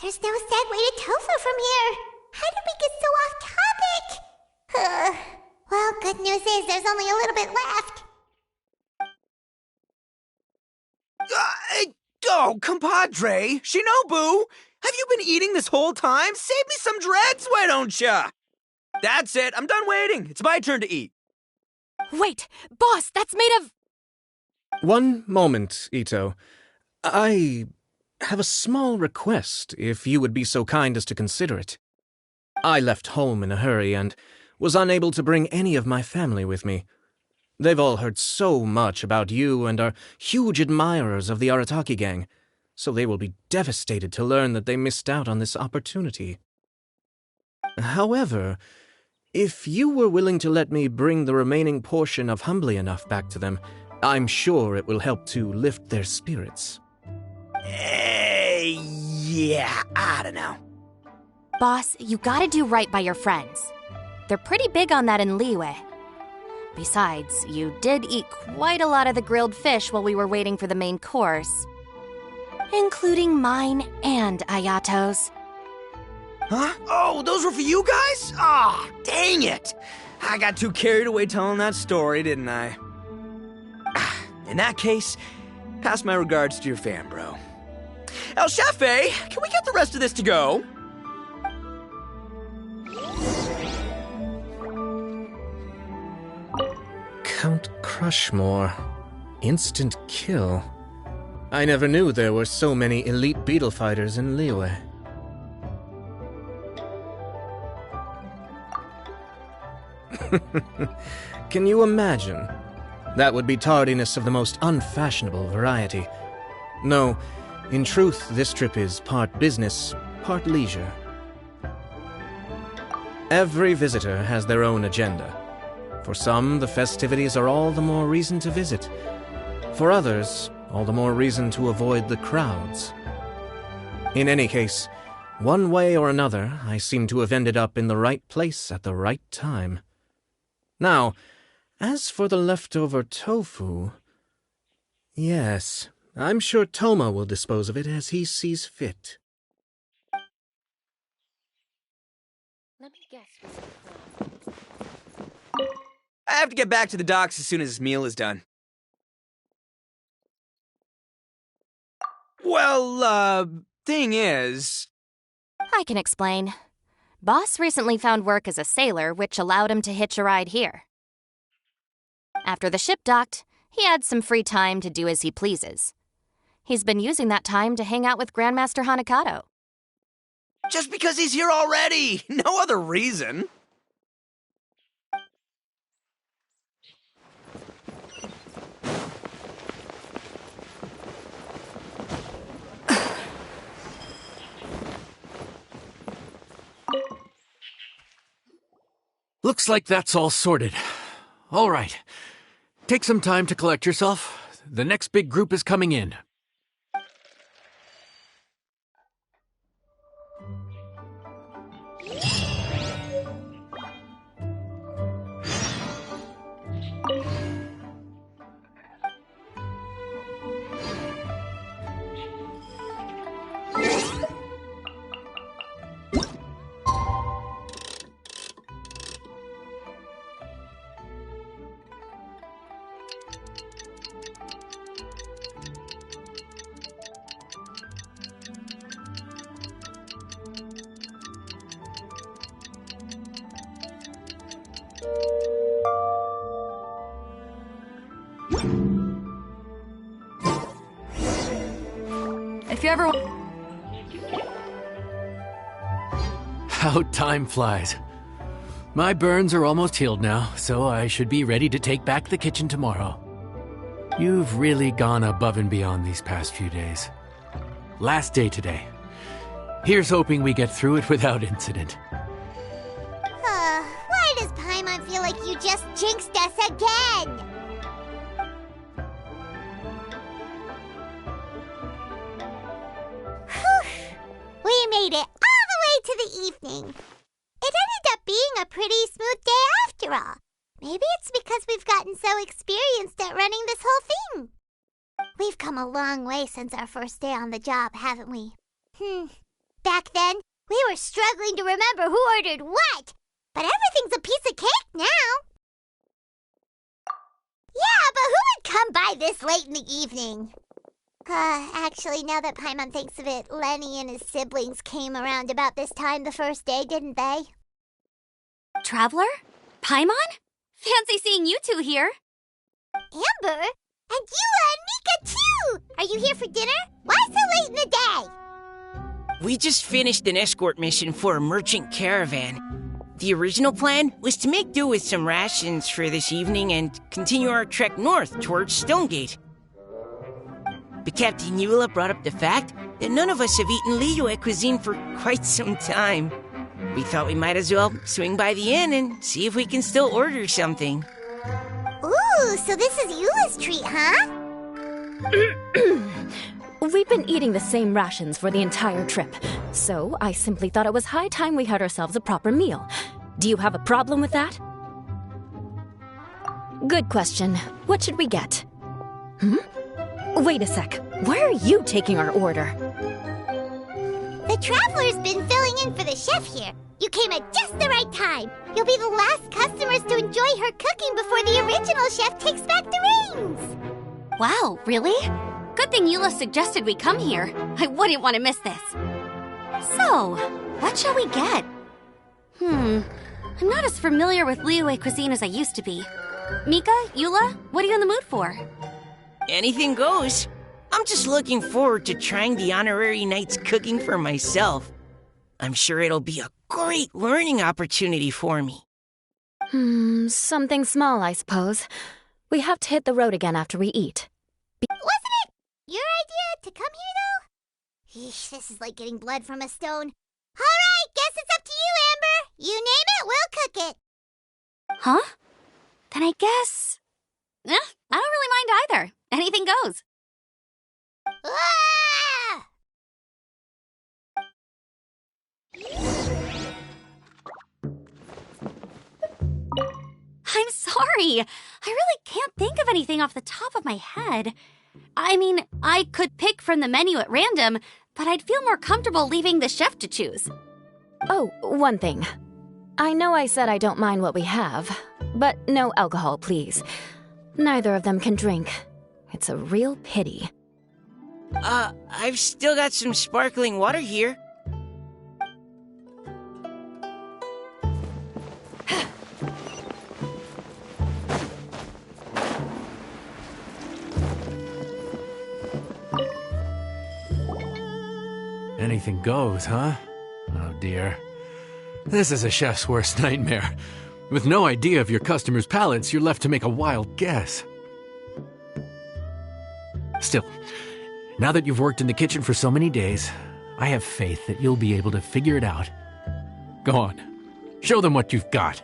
there's no segue to tofu from here. How did we get so off topic? Well, good news is there's only a little bit left. Oh, compadre! Shinobu! Have you been eating this whole time? Save me some dregs, why don't ya? That's it. I'm done waiting. It's my turn to eat. Wait, boss, that's made of... One moment, Ito. I have a small request, if you would be so kind as to consider it. I left home in a hurry and was unable to bring any of my family with me. They've all heard so much about you and are huge admirers of the Arataki gang, so they will be devastated to learn that they missed out on this opportunity. However, if you were willing to let me bring the remaining portion of Humbly Enough back to them, I'm sure it will help to lift their spirits. Yeah, I don't know. Boss, you gotta do right by your friends. They're pretty big on that in Liyue. Besides, you did eat quite a lot of the grilled fish while we were waiting for the main course. Including mine and Ayato's. Huh? Oh, those were for you guys? Ah, dang it! I got too carried away telling that story, didn't I? In that case, pass my regards to your fan, bro. El Chefe, can we get the rest of this to go? Count Crushmore. Instant kill. I never knew there were so many elite beetle fighters in Liyue. Can you imagine? That would be tardiness of the most unfashionable variety. No, in truth, this trip is part business, part leisure. Every visitor has their own agenda. For some, the festivities are all the more reason to visit. For others, all the more reason to avoid the crowds. In any case, one way or another, I seem to have ended up in the right place at the right time. Now, as for the leftover tofu... Yes, I'm sure Toma will dispose of it as he sees fit. Let me guess. I have to get back to the docks as soon as this meal is done. Well, thing is... I can explain. Boss recently found work as a sailor, which allowed him to hitch a ride here. After the ship docked, he had some free time to do as he pleases. He's been using that time to hang out with Grandmaster Hanakato. Just because he's here already! No other reason! Looks like that's all sorted. All right. Take some time to collect yourself. The next big group is coming in. If you ever... How time flies. My burns are almost healed now, so I should be ready to take back the kitchen tomorrow. You've really gone above and beyond these past few days. Last day today. Here's hoping we get through it without incident. Why does Paimon feel like you just jinxed us again? We made it all the way to the evening. It ended up being a pretty smooth day after all. Maybe it's because we've gotten so experienced at running this whole thing. We've come a long way since our first day on the job, haven't we? Back then, we were struggling to remember who ordered what, but everything's a piece of cake now. Yeah, but who would come by this late in the evening? Actually, now that Paimon thinks of it, Lenny and his siblings came around about this time the first day, didn't they? Traveler? Paimon? Fancy seeing you two here. Amber? And Eula and Mika, too! Are you here for dinner? Why so late in the day? We just finished an escort mission for a merchant caravan. The original plan was to make do with some rations for this evening and continue our trek north towards Stonegate. But Captain Eula brought up the fact that none of us have eaten Liyue cuisine for quite some time. We thought we might as well swing by the inn and see if we can still order something. Ooh, so this is Eula's treat, huh? We've been eating the same rations for the entire trip, so I simply thought it was high time we had ourselves a proper meal. Do you have a problem with that? Good question. What should we get? Wait a sec. Why are you taking our order? The Traveler's been filling in for the chef here. You came at just the right time. You'll be the last customers to enjoy her cooking before the original chef takes back the reins. Wow, really? Good thing Eula suggested we come here. I wouldn't want to miss this. So, what shall we get? I'm not as familiar with Liyue cuisine as I used to be. Mika, Eula, what are you in the mood for? Anything goes. I'm just looking forward to trying the honorary knight's cooking for myself. I'm sure it'll be a great learning opportunity for me. Something small, I suppose. We have to hit the road again after we eat. Wasn't it your idea to come here, though? Eesh, this is like getting blood from a stone. All right, guess it's up to you, Amber. You name it, we'll cook it. Huh? Then I guess... I don't really mind either. Anything goes. Ah! I'm sorry. I really can't think of anything off the top of my head. I mean, I could pick from the menu at random, but I'd feel more comfortable leaving the chef to choose. Oh, one thing. I know I said I don't mind what we have, but no alcohol, please. Neither of them can drink. It's a real pity. I've still got some sparkling water here. Anything goes, huh? Oh dear. This is a chef's worst nightmare. With no idea of your customers' palates, you're left to make a wild guess. Still, now that you've worked in the kitchen for so many days, I have faith that you'll be able to figure it out. Go on, show them what you've got.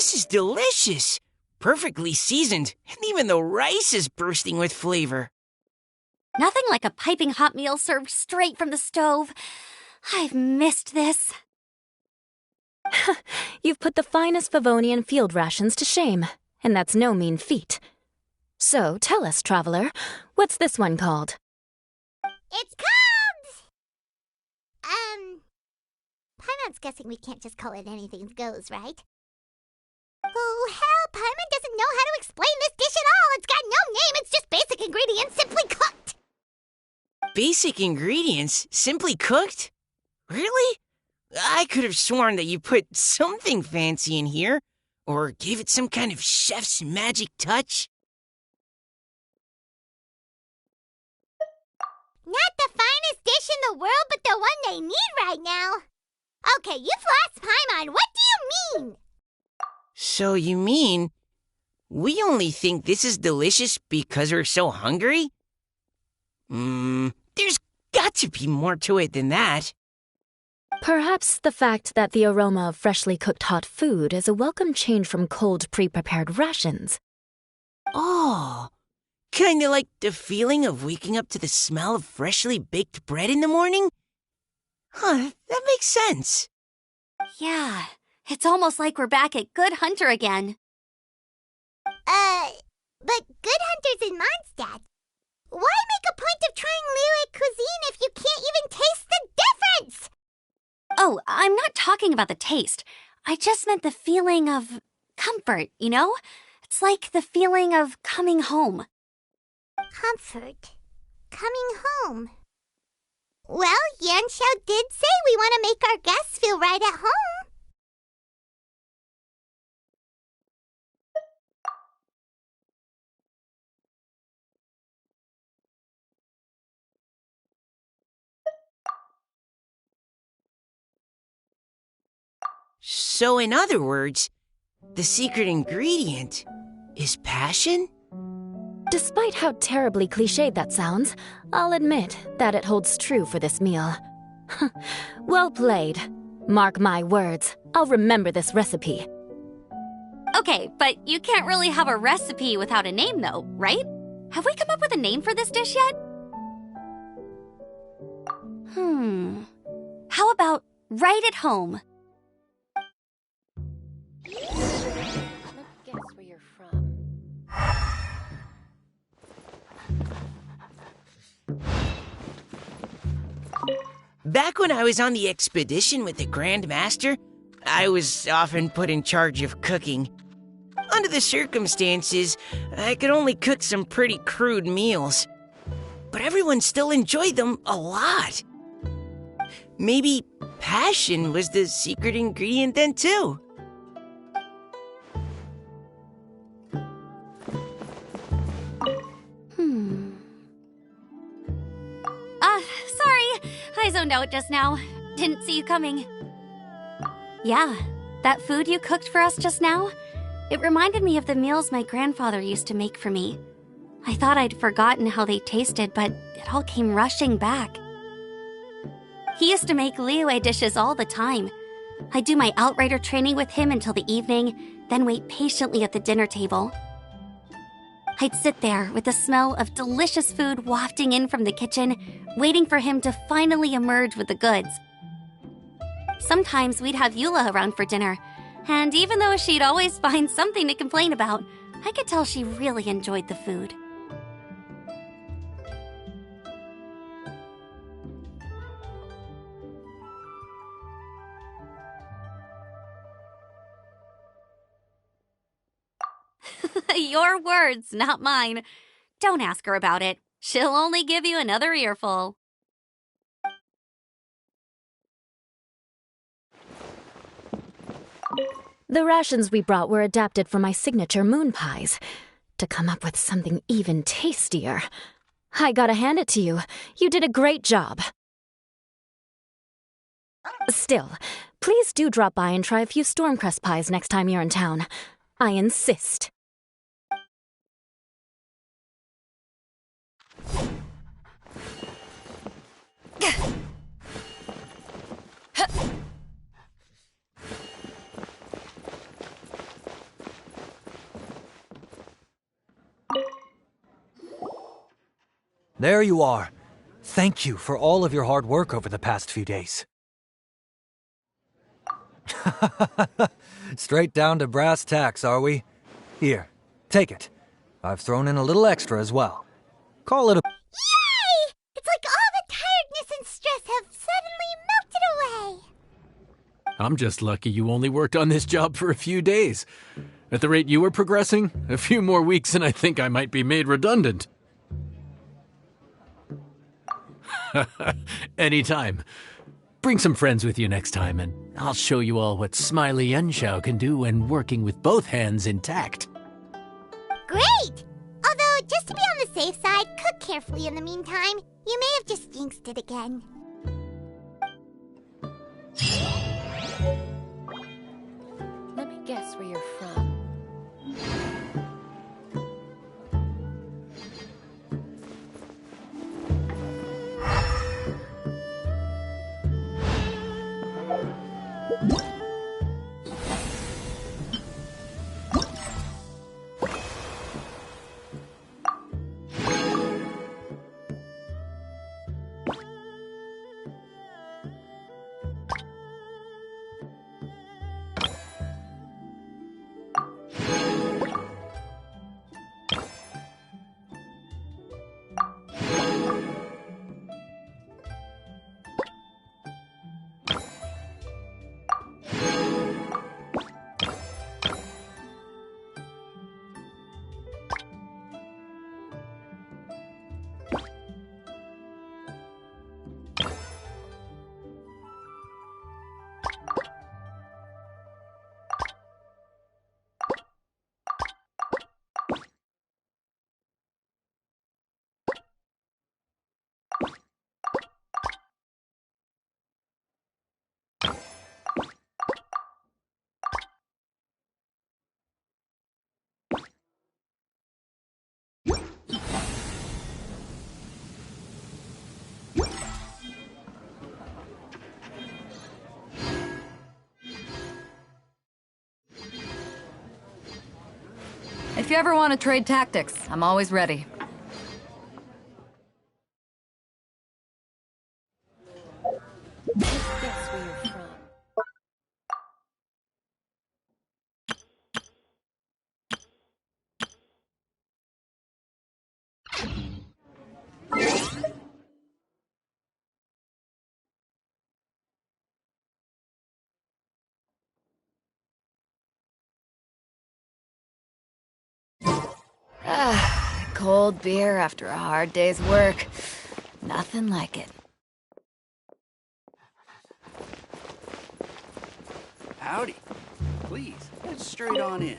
This is delicious. Perfectly seasoned, and even the rice is bursting with flavor. Nothing like a piping hot meal served straight from the stove. I've missed this. You've put the finest Favonian field rations to shame, and that's no mean feat. So tell us, traveler, what's this one called? It's called... Paimon's guessing we can't just call it anything goes, right? Oh, hell, Paimon doesn't know how to explain this dish at all. It's got no name, it's just basic ingredients simply cooked. Basic ingredients? Simply cooked? Really? I could have sworn that you put something fancy in here, or gave it some kind of chef's magic touch. Not the finest dish in the world, but the one they need right now. Okay, you've lost Paimon. What do you mean? So you mean we only think this is delicious because we're so hungry? There's got to be more to it than that. Perhaps the fact that the aroma of freshly cooked hot food is a welcome change from cold pre-prepared rations. Oh, kinda like the feeling of waking up to the smell of freshly baked bread in the morning? Huh, that makes sense. Yeah, it's almost like we're back at Good Hunter again. But Good Hunter's in Mondstadt. Why make a point of trying Liyue cuisine if you can't even taste the difference? Oh, I'm not talking about the taste. I just meant the feeling of comfort, you know? It's like the feeling of coming home. Comfort. Coming home. Well, Yanxiao did say we want to make our guests feel right at home. So in other words, the secret ingredient is passion? Despite how terribly cliched that sounds, I'll admit that it holds true for this meal. Well played. Mark my words, I'll remember this recipe. Okay, but you can't really have a recipe without a name though, right? Have we come up with a name for this dish yet? How about Right at Home? Guess where you're from. Back when I was on the expedition with the Grand Master, I was often put in charge of cooking. Under the circumstances, I could only cook some pretty crude meals. But everyone still enjoyed them a lot. Maybe passion was the secret ingredient then too. Sorry. I zoned out just now. Didn't see you coming. Yeah, that food you cooked for us just now, it reminded me of the meals my grandfather used to make for me. I thought I'd forgotten how they tasted, but it all came rushing back. He used to make Liyue dishes all the time. I'd do my outrider training with him until the evening, then wait patiently at the dinner table. I'd sit there with the smell of delicious food wafting in from the kitchen, waiting for him to finally emerge with the goods. Sometimes we'd have Eula around for dinner, and even though she'd always find something to complain about, I could tell she really enjoyed the food. Your words, not mine. Don't ask her about it. She'll only give you another earful. The rations we brought were adapted from my signature moon pies. To come up with something even tastier. I gotta hand it to you. You did a great job. Still, please do drop by and try a few Stormcrest pies next time you're in town. I insist. There you are. Thank you for all of your hard work over the past few days. Straight down to brass tacks, are we? Here, take it. I've thrown in a little extra as well. Call it a... Yay! It's like all the tiredness and stress have suddenly melted away. I'm just lucky you only worked on this job for a few days. At the rate you were progressing, a few more weeks and I think I might be made redundant. Anytime. Bring some friends with you next time, and I'll show you all what Smiley Yenshao can do when working with both hands intact. Great! Although, just to be on the safe side, cook carefully in the meantime. You may have just jinxed it again. Let me guess where you're from. If you ever want to trade tactics, I'm always ready. Guess where you're from. Cold beer after a hard day's work. Nothing like it. Howdy. Please, head straight on in.